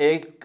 1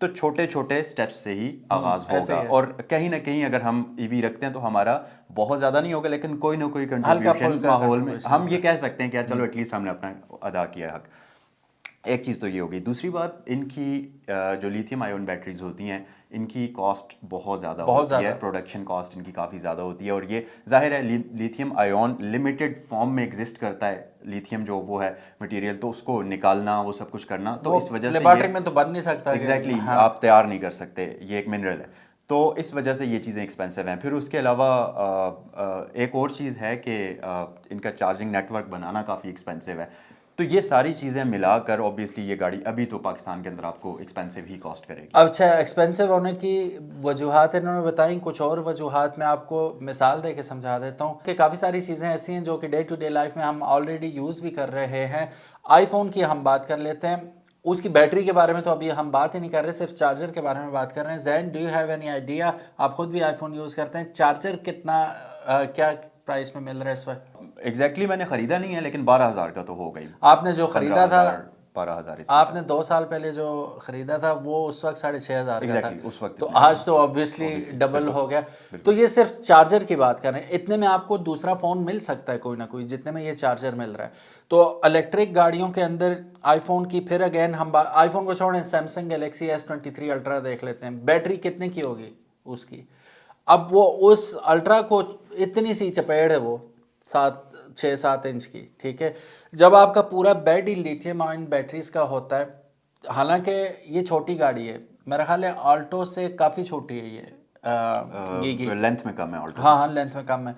تو چھوٹے چھوٹے سٹیپس سے ہی آغاز ایسے ہوگا, ہی ہے. اور کہیں نہ کہیں اگر ہم ای وی رکھتے ہیں تو ہمارا بہت زیادہ نہیں ہوگا, لیکن کوئی نہ کوئی کنٹریبیوشن پھلکا ماحول میں contribution ہم ہوگا. یہ کہہ سکتے ہیں کہ یار چلو ایٹ لیسٹ ہم نے اپنا ادا کیا حق. ایک چیز تو یہ ہوگی. دوسری بات, ان کی جو لیتھیم آئیون بیٹریز ہوتی ہیں ان کی کاسٹ بہت زیادہ ہوتی ہے, پروڈکشن کاسٹ ان کی کافی زیادہ ہوتی ہے, اور یہ ظاہر ہے لیتھیم آئیون لمیٹڈ فارم میں ایگزسٹ کرتا ہے, لیتھیم جو وہ ہے مٹیریل, تو اس کو نکالنا وہ سب کچھ کرنا, تو اس وجہ سے لیبارٹری میں تو بن نہیں سکتا. ایگزیکٹلی آپ تیار نہیں کر سکتے, یہ ایک منرل ہے, تو اس وجہ سے یہ چیزیں ایکسپینسو ہیں. پھر اس کے علاوہ ایک اور چیز ہے کہ ان کا چارجنگ نیٹ ورک بنانا کافی ایکسپینسو ہے. تو یہ ساری چیزیں ملا کر اوبویسلی یہ گاڑی ابھی تو پاکستان کے اندر آپ کو ایکسپینسو ہی کاسٹ کرے گی. اچھا, ایکسپینسو ہونے کی وجوہات انہوں نے بتائیں. کچھ اور وجوہات میں آپ کو مثال دے کے سمجھا دیتا ہوں کہ کافی ساری چیزیں ایسی ہیں جو کہ ڈے ٹو ڈے لائف میں ہم آلریڈی یوز بھی کر رہے ہیں. آئی فون کی ہم بات کر لیتے ہیں, اس کی بیٹری کے بارے میں تو ابھی ہم بات ہی نہیں کر رہے, صرف چارجر کے بارے میں بات کر رہے ہیں. Zain, do you have any idea, آپ خود بھی آئی فون یوز کرتے ہیں, چارجر کتنا کیا پرائس میں مل رہا ہے اس وقت؟ ایگزیکٹلی میں نے خریدا نہیں ہے, لیکن 12,000 کا تو ہو گئی. آپ نے جو خریدا تھا 12,000 آپ نے 2 سال پہلے جو خریدا تھا وہ اس وقت 6,500 کا تھا, اس وقت تو آج تو آبویسلی ڈبل ہو گیا. تو یہ صرف چارجر کی بات کر رہے ہیں, اتنے میں آپ کو دوسرا فون مل سکتا ہے کوئی نہ کوئی جتنے میں یہ چارجر مل رہا ہے. تو الیکٹرک گاڑیوں کے اندر آئی فون کی, پھر اگین ہم آئی فون کو چھوڑیں, سیمسنگ گلیکسی S23 الٹرا دیکھ لیتے ہیں, بیٹری کتنے کی ہوگی اس کی. اب وہ اس الٹرا کو اتنی سی چپیڑ ہے وہ 6-7 انچ کی, ٹھیک ہے, جب آپ کا پورا بیڈ ہی لیتھیم آئن بیٹریز کا ہوتا ہے, حالانکہ یہ چھوٹی گاڑی ہے, میرا خیال ہے آلٹو سے کافی چھوٹی ہے یہ, لینتھ میں کم ہے آلٹو. ہاں لینتھ میں کم ہے,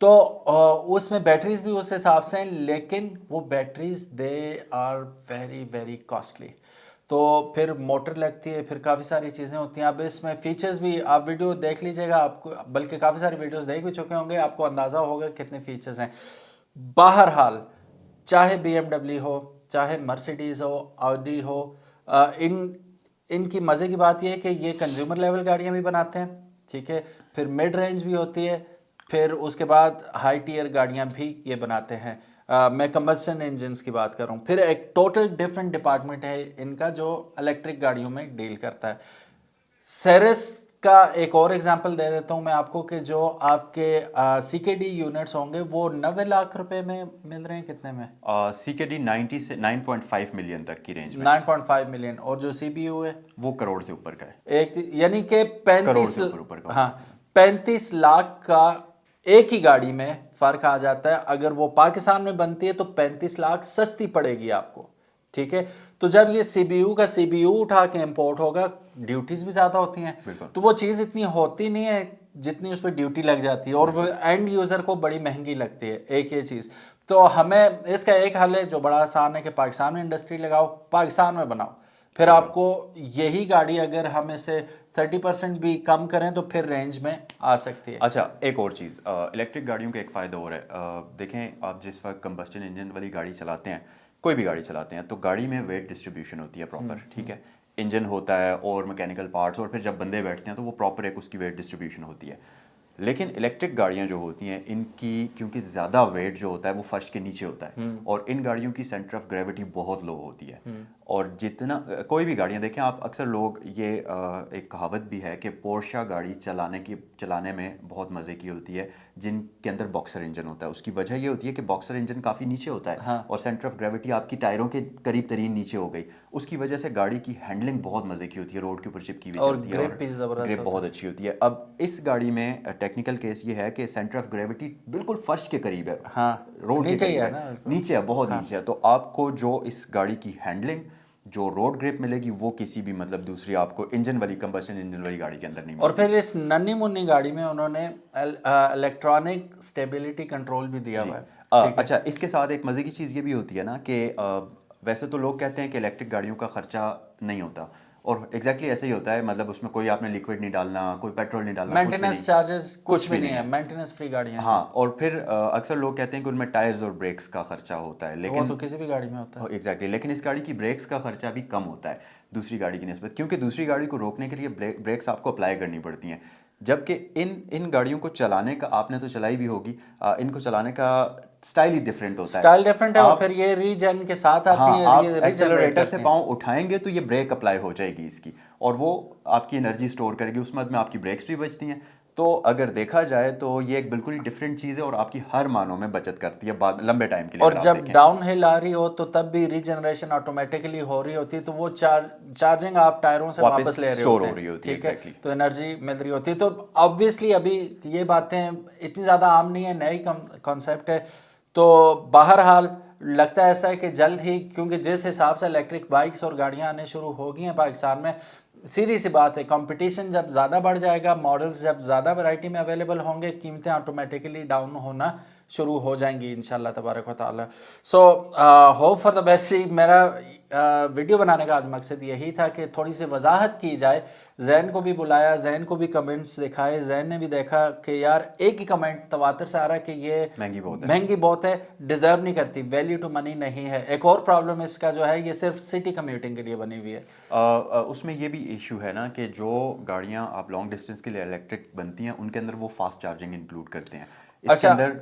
تو اس میں بیٹریز بھی اس حساب سے ہیں, لیکن وہ batteries they are very very costly. تو پھر موٹر لگتی ہے, پھر کافی ساری چیزیں ہوتی ہیں. اب اس میں فیچرز بھی آپ ویڈیو دیکھ لیجئے گا, آپ کو بلکہ کافی ساری ویڈیوز دیکھ بھی چکے ہوں گے, آپ کو اندازہ ہوگا کتنے فیچرز ہیں. بہرحال چاہے BMW ہو, چاہے مرسیڈیز ہو, آڈی ہو, ان کی مزے کی بات یہ ہے کہ یہ کنزیومر لیول گاڑیاں بھی بناتے ہیں, ٹھیک ہے, پھر مڈ رینج بھی ہوتی ہے, پھر اس کے بعد ہائی ٹیئر گاڑیاں بھی یہ بناتے ہیں. میں کمبسشن انجنس کی بات کر رہا ہوں. پھر ایک ٹوٹل ڈفرینٹ ڈپارٹمنٹ ہے ان کا جو الیکٹرک گاڑیوں میں ڈیل کرتا ہے. سیرس کا ایک اور ایگزامپل دے دیتا ہوں میں آپ کو, کہ جو آپ کے CKD یونٹس ہوں گے وہ 90 لاکھ روپے میں مل رہے ہیں. کتنے میں؟ CKD 90 سے 9.5 ملین تک کی رینج میں. 9.5 ملین. اور جو CBU ہے وہ کروڑ سے اوپر کا ہے. ایک, یعنی کہ کروڑ سے اوپر کا. ہاں 35 لاکھ کا ایک ہی گاڑی میں فرق آ جاتا ہے. اگر وہ پاکستان میں بنتی ہے تو 35 لاکھ سستی پڑے گی آپ کو, ٹھیک ہے. تو جب یہ CBU کا CBU اٹھا کے امپورٹ ہوگا, ڈیوٹیز بھی زیادہ ہوتی ہیں, تو وہ چیز اتنی ہوتی نہیں ہے جتنی اس پہ ڈیوٹی لگ جاتی ہے, اور وہ اینڈ یوزر کو بڑی مہنگی لگتی ہے ایک یہ چیز. تو ہمیں اس کا ایک حل ہے جو بڑا آسان ہے کہ پاکستان میں انڈسٹری لگاؤ, پاکستان میں بناؤ, پھر آپ کو یہی گاڑی اگر ہم اسے 30% بھی کم کریں تو پھر رینج میں آ سکتی ہے. اچھا, ایک اور چیز, الیکٹرک گاڑیوں کا ایک فائدہ اور ہے. دیکھیں آپ جس وقت کمبسٹن انجن والی گاڑی چلاتے ہیں, کوئی بھی گاڑی چلاتے ہیں, تو گاڑی میں ویٹ ڈسٹریبیوشن ہوتی ہے پراپر, ٹھیک ہے, انجن ہوتا ہے اور میکینیکل پارٹس, اور پھر جب بندے بیٹھتے ہیں تو وہ پراپر ایک اس کی ویٹ ڈسٹریبیوشن ہوتی ہے. لیکن الیکٹرک گاڑیاں جو ہوتی ہیں ان کی کیونکہ زیادہ ویٹ جو ہوتا ہے وہ فرش کے نیچے ہوتا ہے, اور ان گاڑیوں کی سینٹر آف گریوٹی بہت لو ہوتی ہے. اور جتنا کوئی بھی گاڑیاں دیکھیں آپ, اکثر لوگ یہ ایک کہاوت بھی ہے کہ پورشا گاڑی چلانے میں بہت مزے کی ہوتی ہے جن کے اندر باکسر انجن ہوتا ہے. اس کی وجہ یہ ہوتی ہے کہ باکسر انجن کافی نیچے ہوتا ہے, اور سینٹر آف گریوٹی آپ کی ٹائروں کے قریب ترین نیچے ہو گئی. اس کی وجہ سے گاڑی کی ہینڈلنگ بہت مزے کی ہوتی ہے, روڈ کے اوپر چپکی ہوئی چلتی ہے, اور گرپ بہت اچھی ہوتی ہے. اب اس گاڑی میں ٹیکنیکل کیس یہ ہے کہ سینٹر آف گریوٹی بالکل فرش کے قریب ہے, روڈ کے قریب ہے, نیچے ہے, بہت نیچے ہے. تو آپ کو جو اس گاڑی کی ہینڈلنگ جو روڈ گریپ ملے گی وہ کسی بھی مطلب دوسری آپ کو انجن والی کمبشن انجن والی گاڑی کے اندر نہیں ملے گی. اور پھر اس ننھی منی گاڑی میں انہوں نے الیکٹرانک اسٹیبلٹی کنٹرول بھی دیا ہوا ہے. اچھا, اس کے ساتھ ایک مزے کی چیز یہ بھی ہوتی ہے نا کہ ویسے تو لوگ کہتے ہیں کہ الیکٹرک گاڑیوں کا خرچہ نہیں ہوتا, اور ایگزیکٹلی ایسے ہی ہوتا ہے. مطلب اس میں کوئی آپ نے لیکوڈ نہیں ڈالنا, کوئی پیٹرول نہیں ڈالنا, مینٹیننس چارجز کچھ بھی نہیں ہے, مینٹیننس فری گاڑیاں ہیں. ہاں, اور پھر اکثر لوگ کہتے ہیں کہ ان میں ٹائرز اور بریکس کا خرچہ ہوتا ہے, لیکن وہ تو کسی بھی گاڑی میں ہوتا ہے. ایگزیکٹلی, لیکن اس گاڑی کی بریکس کا خرچہ بھی کم ہوتا ہے دوسری گاڑی کی نسبت, کیونکہ دوسری گاڑی کو روکنے کے لیے بریکس آپ کو اپلائی کرنی پڑتی ہیں. جبکہ ان گاڑیوں کو چلانے کا آپ نے تو چلائی بھی ہوگی، ان کو چلانے کا سٹائل ہی ڈیفرنٹ ہوتا ہے، سٹائل ڈیفرنٹ ہے، اور پھر یہ ریجن کے ساتھ آتی ہاں ہے، آپ یہ ایکسلریٹر سے پاؤں اٹھائیں گے تو یہ بریک اپلائی ہو جائے گی اس کی، اور وہ آپ کی انرجی سٹور کرے گی، اس میں آپ کی بریکس بھی بچتی ہیں. تو اگر دیکھا جائے تو یہ ایک بالکل ہی ڈفرینٹ چیز ہے اور آپ کی ہر معنوں میں بچت کرتی ہے لمبے ٹائم کے لیے. اور اگر آپ جب دیکھیں ڈاؤن ہل آ رہی ہو تو تب بھی ریجنریشن آٹومیٹکلی ہو رہی ہوتی ہے، تو وہ چارجنگ آپ ٹائروں سے واپس لے رہے اسٹور ہوتے ہو رہی ہیں، ہوتی ہے. ٹھیک ہے، ایگزیکٹلی. تو انرجی مل رہی ہوتی ہے. تو آبویسلی ابھی یہ باتیں اتنی زیادہ عام نہیں ہے، نئی کانسیپٹ ہے. تو بہرحال لگتا ہے ایسا ہے کہ جلد ہی، کیونکہ جس حساب سے الیکٹرک بائکس اور گاڑیاں آنے شروع ہو گئی ہیں پاکستان میں، سیدھی سی بات ہے، کمپٹیشن جب زیادہ بڑھ جائے گا، ماڈلز جب زیادہ ورائٹی میں اویلیبل ہوں گے، قیمتیں آٹومیٹکلی ڈاؤن ہونا شروع ہو جائیں گی انشاءاللہ تبارک و تعالی. So hope for the best. میرا ویڈیو بنانے کا آج مقصد یہی تھا کہ تھوڑی سی وضاحت کی جائے. زین کو بھی بلایا، زین کو بھی کمنٹس دکھائے، زین نے بھی دیکھا کہ یار ایک ہی کمنٹ تواتر سے آ رہا ہے کہ یہ مہنگی بہت ہے، ڈیزرو نہیں کرتی، ویلیو ٹو منی نہیں ہے. ایک اور پرابلم اس کا جو ہے، یہ صرف سٹی کمیوٹنگ کے لیے بنی ہوئی ہے. اس میں یہ بھی ایشو ہے نا کہ جو گاڑیاں آپ لانگ ڈسٹینس کے لیے الیکٹرک بنتی ہیں ان کے اندر وہ فاسٹ چارجنگ انکلوڈ کرتے ہیں. اس کے اندر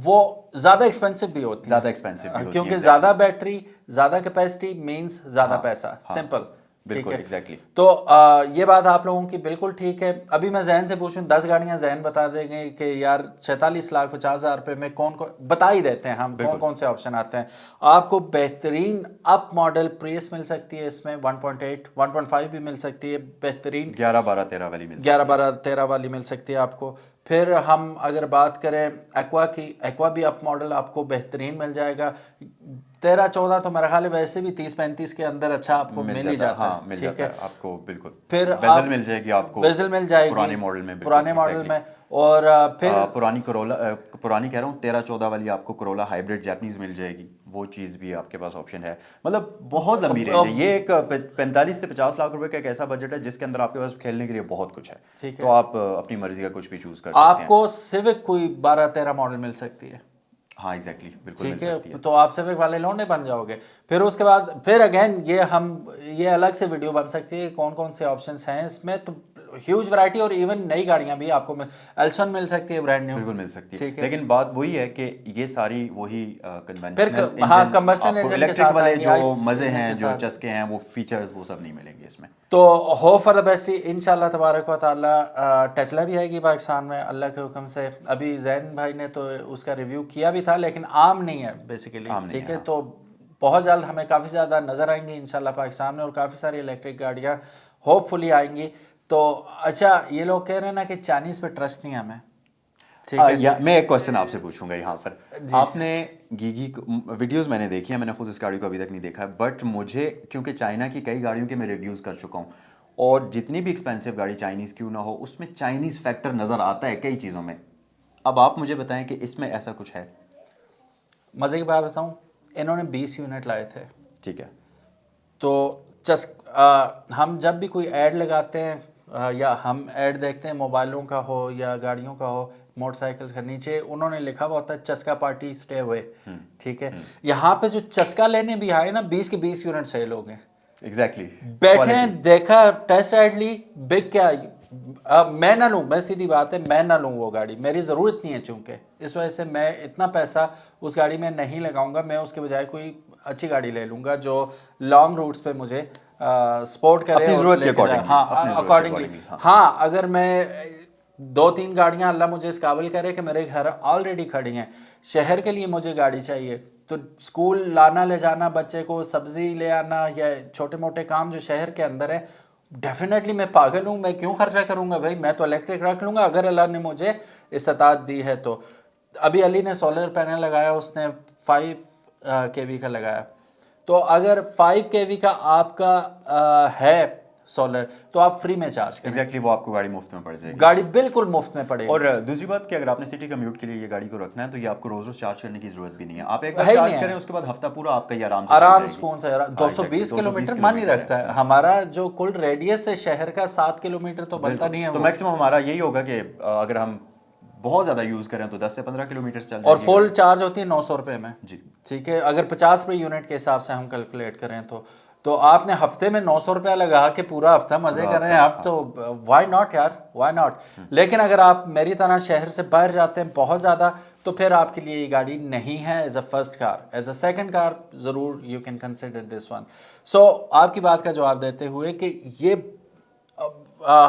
وہ زیادہ ایکسپینسو بھی ہوتی ہیں، زیادہ ایکسپینسو بھی ہوتی ہیں، کیونکہ زیادہ بیٹری، زیادہ کیپیسٹی مینس زیادہ پیسہ. سمپل. بالکل ایگزیکٹلی. تو یہ بات آپ لوگوں کی بالکل ٹھیک ہے. ابھی میں زین سے پوچھوں 10 گاڑیاں، زین بتا دیں گے کہ یار 46,50,000 روپے میں کون بتا ہی دیتے ہیں ہم کون کون سے آپشن آتے ہیں. آپ کو بہترین اپ ماڈل پریس مل سکتی ہے اس میں، 1.8 1.5 بھی مل سکتی ہے، بہترین 11-12-13 والی مل سکتی ہے، 11-12-13 والی مل سکتی ہے آپ کو. پھر ہم اگر بات کریں ایکوا کی، ایکوا بھی اپ ماڈل آپ کو بہترین مل جائے گا. 13-14 تو میرا خیال ہے ویسے بھی 30-35 کے اندر اچھا آپ کو مل ہی جاتا ہے. مل جاتا ہے آپ کو. بالکل. پھر ویزل مل جائے گی آپ کو، ویزل مل جائے گی پرانے ماڈل میں، پرانے ماڈل میں. اور پھر پرانی کہہ رہا ہوں 13-14 والی آپ کو کرولا ہائیبریڈ جیپنیز مل جائے گی، وہ چیز بھی آپ کے پاس آپشن ہے. مطلب بہت لمبی رینج ہے. یہ ایک 45 سے 50 لاکھ روپے کا ایک ایسا بجٹ ہے جس کے اندر آپ کے پاس کھیلنے کے لیے بہت کچھ ہے. تو آپ اپنی مرضی کا کچھ بھی چوز کر سکتے ہیں. آپ کو سیوک کوئی 12-13 ماڈل مل سکتی ہے. ہاں ایگزیکٹلی، بالکل مل سکتی ہے. تو آپ سیوک والے لونڈے بن جاؤ گے. پھر اس کے بعد پھر اگین یہ الگ سے ویڈیو بن سکتی ہے کون کون سے آپشنس ہیں اس میں. تو ہیوج ورائٹی، اور ایون نئی گاڑیاں بھی آپ کو ایلسن مل سکتی ہے برانڈ نیو. بالکل مل سکتی ہے. لیکن بات وہی ہے کہ یہ ساری وہی پھر کنونشنل الیکٹرک والے جو مزے ہیں، جو چسکے ہیں، وہ فیچرز وہ سب نہیں ملیں گے اس میں. تو ہوپ فار دا بیسٹ. انشاءاللہ تبارک و تعالی ٹیسلا بھی آئے گی پاکستان میں اللہ کے حکم سے. ابھی زین بھائی نے تو اس کا ریویو کیا بھی تھا، لیکن عام نہیں ہے بیسیکلی. ٹھیک ہے، تو بہت جلد ہمیں کافی زیادہ نظر آئیں گی انشاءاللہ پاکستان میں، اور کافی ساری الیکٹرک گاڑیاں ہوپ فلی آئیں گی. تو اچھا، یہ لوگ کہہ رہے ہیں نا کہ چائنیز پہ ٹرسٹ نہیں ہمیں. میں ایک کوسچن آپ سے پوچھوں گا یہاں پر. آپ نے گیگی ویڈیوز میں نے دیکھی ہیں، میں نے خود اس گاڑی کو ابھی تک نہیں دیکھا ہے، بٹ مجھے کیونکہ چائنا کی کئی گاڑیوں کے میں ریویوز کر چکا ہوں، اور جتنی بھی ایکسپینسو گاڑی چائنیز کیوں نہ ہو اس میں چائنیز فیکٹر نظر آتا ہے کئی چیزوں میں. اب آپ مجھے بتائیں کہ اس میں ایسا کچھ ہے؟ مزے کی بات بتاؤں، انہوں نے 20 یونٹ لائے تھے. ٹھیک ہے. تو ہم جب بھی کوئی ایڈ لگاتے ہیں یا ہم ایڈ دیکھتے ہیں، موبائلوں کا ہو یا گاڑیوں کا ہو، موٹر سائیکل کا، نیچے انہوں نے لکھا ہوا ہوتا ہے چسکا پارٹی اسٹے ہوئے. ٹھیک ہے، یہاں پہ جو چسکا لینے بھی آئے نا، 20 کے 20 یونٹ سیل ہو گئے. ایگزیکٹلی. بیٹھے ہیں، دیکھا، ٹیسٹ رائڈ لی، بگ کیا میں نہ لوں. میں سیدھی بات ہے، میں نہ لوں وہ گاڑی، میری ضرورت نہیں ہے. چونکہ اس وجہ سے میں اتنا پیسہ اس گاڑی میں نہیں لگاؤں گا. میں اس کے بجائے کوئی اچھی گاڑی لے لوں گا جو لانگ روٹس پہ مجھے سپورٹ کرے اپنی اور ضرورت لے کے جائے. ہاں اکارڈنگلی. ہاں اگر میں 2-3 گاڑیاں اللہ مجھے اس قابل کرے کہ میرے گھر آلریڈی کھڑی ہیں، شہر کے لیے مجھے گاڑی چاہیے، تو اسکول لانا لے جانا بچے کو، سبزی لے آنا، یا چھوٹے موٹے کام جو شہر کے اندر ہے، ڈیفینیٹلی میں پاگل ہوں، میں کیوں خرچہ کروں گا بھائی. میں تو الیکٹرک رکھ لوں گا اگر اللہ نے مجھے استطاعت دی ہے تو. ابھی علی نے سولر پینل لگایا، اس نے 5 kV کا لگایا. تو اگر 5 kV کا آپ کا ہے سولر تو آپ فری میں چارج کریں. ایگزیکٹلی، وہ آپ کو گاڑی مفت میں پڑ جائے گی. گاڑی بالکل مفت میں پڑے گی. اور دوسری بات کہ اگر آپ نے سٹی کمیوٹ کے لیے یہ گاڑی کو رکھنا ہے تو یہ آپ کو روز روز چارج کرنے کی ضرورت بھی نہیں ہے. آپ ایک بار چارج کریں، اس کے بعد ہفتہ پورا آپ کا یہ آرام سکون سے 220 کلومیٹر مان ہی رکھتا ہے. ہمارا جو کل ریڈیس ہے شہر کا 7 کلومیٹر تو بنتا نہیں ہے. تو میکسیمم ہمارا یہی ہوگا کہ اگر ہم بہت زیادہ یوز کریں تو 10 سے 15 کلومیٹر چل جائے گی. اور فل چارج ہوتی ہے 900 روپے میں. جی ٹھیک ہے، اگر 50 روپے یونٹ کے حساب سے ہم کیلکولیٹ کریں تو تو آپ نے ہفتے میں 900 روپیہ لگا کے پورا ہفتہ مزے کر رہے ہیں آپ، تو وائی ناٹ یار، وائی ناٹ. لیکن اگر آپ میری طرح شہر سے باہر جاتے ہیں بہت زیادہ، تو پھر آپ کے لیے یہ گاڑی نہیں ہے as a first car. As a second car ضرور you can consider this one. So آپ کی بات کا جواب دیتے ہوئے کہ یہ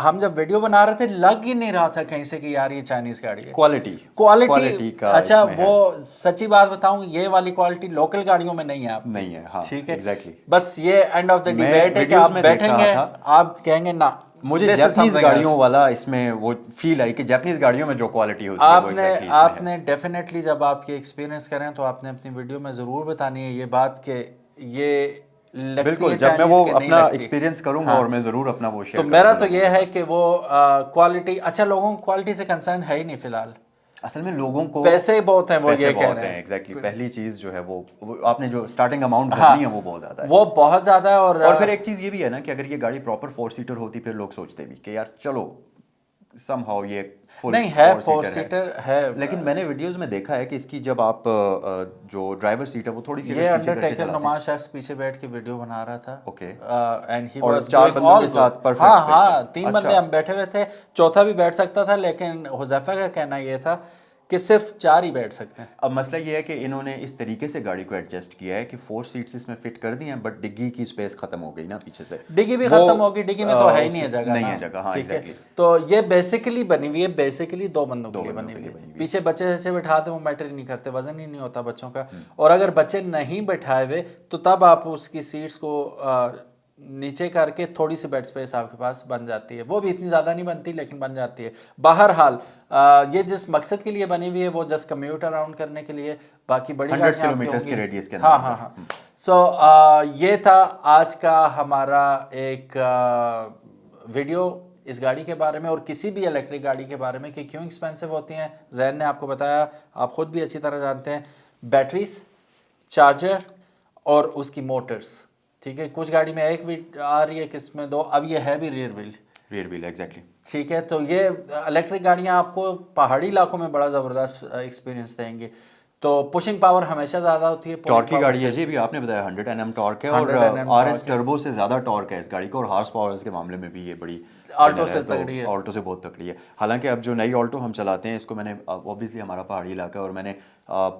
ہم جب ویڈیو بنا رہے تھے لگ ہی نہیں رہا تھا کہیں سے کہ یار یہ چائنیز گاڑی ہے. کوالٹی کا اچھا وہ سچی بات بتاؤں، یہ والی کوالٹی لوکل گاڑیوں میں نہیں ہے آپ نہیں ہے. ہاں ٹھیک ہے، ایگزیکٹلی. بس یہ اینڈ آف دا ڈیبیٹ ہے کہ آپ بیٹھیں گے آپ کہیں گے نا. مجھے جاپنیز گاڑیوں والا اس میں وہ فیل آئی کہ جاپنیز گاڑیوں میں جو کوالٹی ہوتی ہے وہ ایگزیکٹلی اس میں ہے. آپ نے ڈیفینیٹلی جب آپ یہ ایکسپیرینس کریں تو آپ نے اپنی ویڈیو میں ضرور بتانی ہے یہ بات کہ یہ بالکل جب میں وہ اپنا ایکسپیرینس کروں گا اور میں ضرور اپنا وہ شیئر تو میرا تو یہ ہے کہ وہ کوالٹی، اچھا لوگوں کو کوالٹی سے کنسرن ہے ہی نہیں فی الحال. اصل میں لوگوں کو پیسے بہت ہیں، وہ یہ کہہ رہے ہیں ایگزیکٹلی. پہلی چیز جو ہے وہ آپ نے جو اسٹارٹنگ اماؤنٹ بھرنی ہے وہ بہت زیادہ ہے، وہ بہت زیادہ ہے. اور پھر ایک چیز یہ بھی ہے نا کہ اگر یہ گاڑی پراپر 4 سیٹر ہوتی پھر لوگ سوچتے بھی کہ یار چلو سم ہاؤ یہ فل نہیں ہے 4 4 سیٹر ہے. لیکن میں نے ویڈیوز میں دیکھا ہے کہ اس کی جب آپ جو ڈرائیور سیٹ ہے وہ تھوڑی سی یہ انڈرٹیکر نما شخص پیچھے بیٹھ کے ویڈیو بنا رہا تھا. اوکے. اینڈ ہی اور واز 4 بندوں کے ساتھ پرفیکٹ ہاں اسپیس ہے. 3 بندے ہم بیٹھے ہوئے تھے، چوتھا بھی بیٹھ سکتا تھا، لیکن حذیفہ کا کہنا یہ تھا کہ صرف 4 ہی بیٹھ سکتے ہیں. اب مسئلہ یہ ہے کہ انہوں نے اس طریقے سے گاڑی کو ایڈجسٹ کیا ہے کہ 4 سیٹس اس میں فٹ کر دی ہیں، بٹ ڈگی کی اسپیس ختم ہو گئی نا پیچھے سے. ڈگی بھی ختم ہوگی، ڈگی میں تو ہے ہی نہیں ہے جگہ. نہیں ہے جگہ. ہاں ایگزیکٹلی. تو یہ بیسیکلی بنی ہوئی ہے، بیسیکلی 2 بندوں کے لیے بنی ہوئی ہے. پیچھے بچے بٹھاتے وہ میٹر ہی نہیں کرتے، وزن ہی نہیں ہوتا بچوں کا. اور اگر بچے نہیں بٹھائے ہوئے تو تب آپ اس کی سیٹس کو نیچے کر کے تھوڑی سی بیڈ سپیس آپ کے پاس بن جاتی ہے. وہ بھی اتنی زیادہ نہیں بنتی لیکن بن جاتی ہے. بہرحال یہ جس مقصد کے لیے بنی ہوئی ہے وہ جسٹ کمیوٹ اراؤنڈ کرنے کے لیے، باقی بڑی 100 کلومیٹرز کے ریڈیس کے اندر. ہاں. سو یہ تھا آج کا ہمارا ایک ویڈیو اس گاڑی کے بارے میں اور کسی بھی الیکٹرک گاڑی کے بارے میں کہ کیوں ایکسپینسو ہوتی ہیں. زین نے آپ کو بتایا، آپ خود بھی اچھی طرح جانتے ہیں، بیٹریز، چارجر اور اس کی موٹرز. ٹھیک ہے، کچھ گاڑی میں ایک بھی آ رہی ہے، کس میں 2. اب یہ ہے بھی ریئر ویل ایگزیکٹلی. ٹھیک ہے. تو یہ الیکٹرک گاڑیاں آپ کو پہاڑی علاقوں میں بڑا زبردست ایکسپیرینس دیں گے. تو پشنگ پاور ہمیشہ زیادہ ہوتی ہے. ٹارک کی گاڑی ہے جی، بھی آپ نے بتایا 100 Nm ٹارک ہے اور RS ٹربو سے زیادہ ٹارک ہے اس گاڑی کو، اور ہارس پاور کے معاملے میں بھی یہ بڑی آلٹو سے تگڑی ہے. آلٹو سے بہت تکڑی ہے. حالانکہ اب جو نئی آلٹو ہم چلاتے ہیں اس کو میں نے اوبیسلی ہمارا پہاڑی علاقہ ہے اور میں نے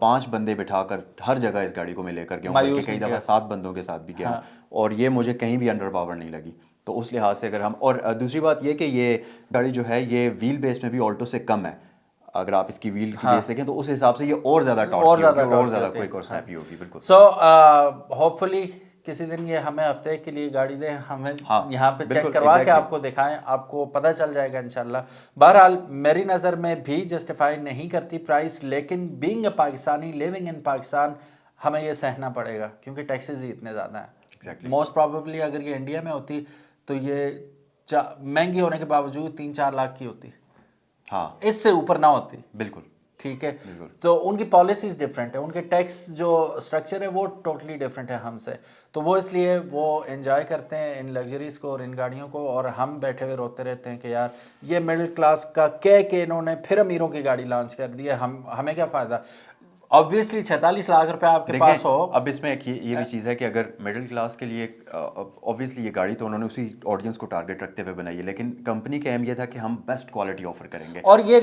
5 بندے بٹھا کر ہر جگہ اس گاڑی کو میں لے کر گیا ہوں، بلکہ کئی دفعہ 7 بندوں کے ساتھ بھی گیا ہوں، اور یہ مجھے کہیں بھی انڈر پاور نہیں لگی. تو اس لحاظ سے اگر ہم، اور دوسری بات یہ کہ یہ گاڑی جو ہے یہ ویل بیس میں بھی آلٹو سے کم ہے. اگر آپ اس کی ویل کی بیس دیکھیں تو اس حساب سے یہ اور زیادہ ٹارک اور زیادہ کوئک اور سنیپی ہوگی. بالکل. سو ہوپ فلی کسی دن یہ ہمیں ہفتے کے لیے گاڑی دیں، ہمیں یہاں پہ چیک کروا کے آپ کو دکھائیں، آپ کو پتہ چل جائے گا انشاءاللہ. بہرحال میری نظر میں بھی جسٹیفائی نہیں کرتی پرائس، لیکن being a Pakistani living in Pakistan ہمیں یہ سہنا پڑے گا کیونکہ ٹیکسز ہی اتنے زیادہ ہیں. موسٹ پروبیبلی اگر یہ انڈیا میں ہوتی تو یہ مہنگی ہونے کے باوجود 3-4 لاکھ کی ہوتی. ہاں اس سے اوپر نہ ہوتی. بالکل ٹھیک ہے. تو ان کی پالیسیز ڈفرینٹ ہے، ان کے ٹیکس جو اسٹرکچر ہے وہ ٹوٹلی ڈفرینٹ ہے ہم سے. تو وہ اس لیے وہ انجوائے کرتے ہیں ان لگژریز کو اور ان گاڑیوں کو، اور ہم بیٹھے ہوئے روتے رہتے ہیں کہ یار یہ مڈل کلاس کا کہہ کے انہوں نے پھر امیروں کی گاڑی لانچ کر دی ہے، ہمیں کیا فائدہ. آبویسلی 46 لاکھ روپے آپ کے پاس ہو. اب اس میں ایک یہ بھی چیز ہے کہ اگر مڈل کلاس کے لیے آبویسلی یہ گاڑی تو انہوں نے اسی آڈینس کو ٹارگیٹ رکھتے ہوئے بنائی ہے، لیکن کمپنی کا ایم یہ تھا کہ ہم بیسٹ کوالٹی آفر کریں گے، اور یہ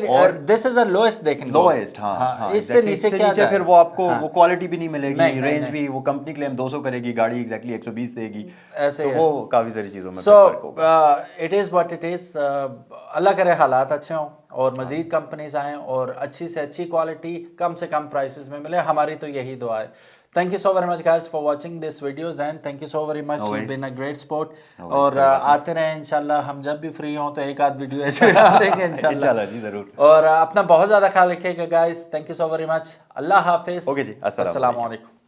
دس از دا لوئسٹ دیکھیں گے. لوئسٹ. ہاں اس سے نیچے کیا جائے پھر وہ آپ کو وہ کوالٹی بھی نہیں ملے گی، رینج بھی وہ کمپنی کلیم 200 کرے گی، گاڑی ایگزیکٹلی 120 دے گی. ایسے تو وہ کافی ساری چیزوں میں فرق ہوگا. It is what it is. اللہ کرے حالات اچھے ہوں اور مزید کمپنیز آئیں اور اچھی سے اچھی کوالٹی کم سے کم پرائسز میں ملے. ہماری تو یہی دعا ہے. Thank you so very much guys for watching this videos and thank you so very much. You've been a great sport. اور آتے رہیں انشاءاللہ، ہم جب بھی فری ہوں تو ایک آدھ ویڈیو ایسے ڈالیں گے انشاءاللہ. جی ضرور. اور اپنا بہت زیادہ خیال رکھیے گا guys. Thank you so very much. اللہ حافظ. اوکے جی، السلام علیکم.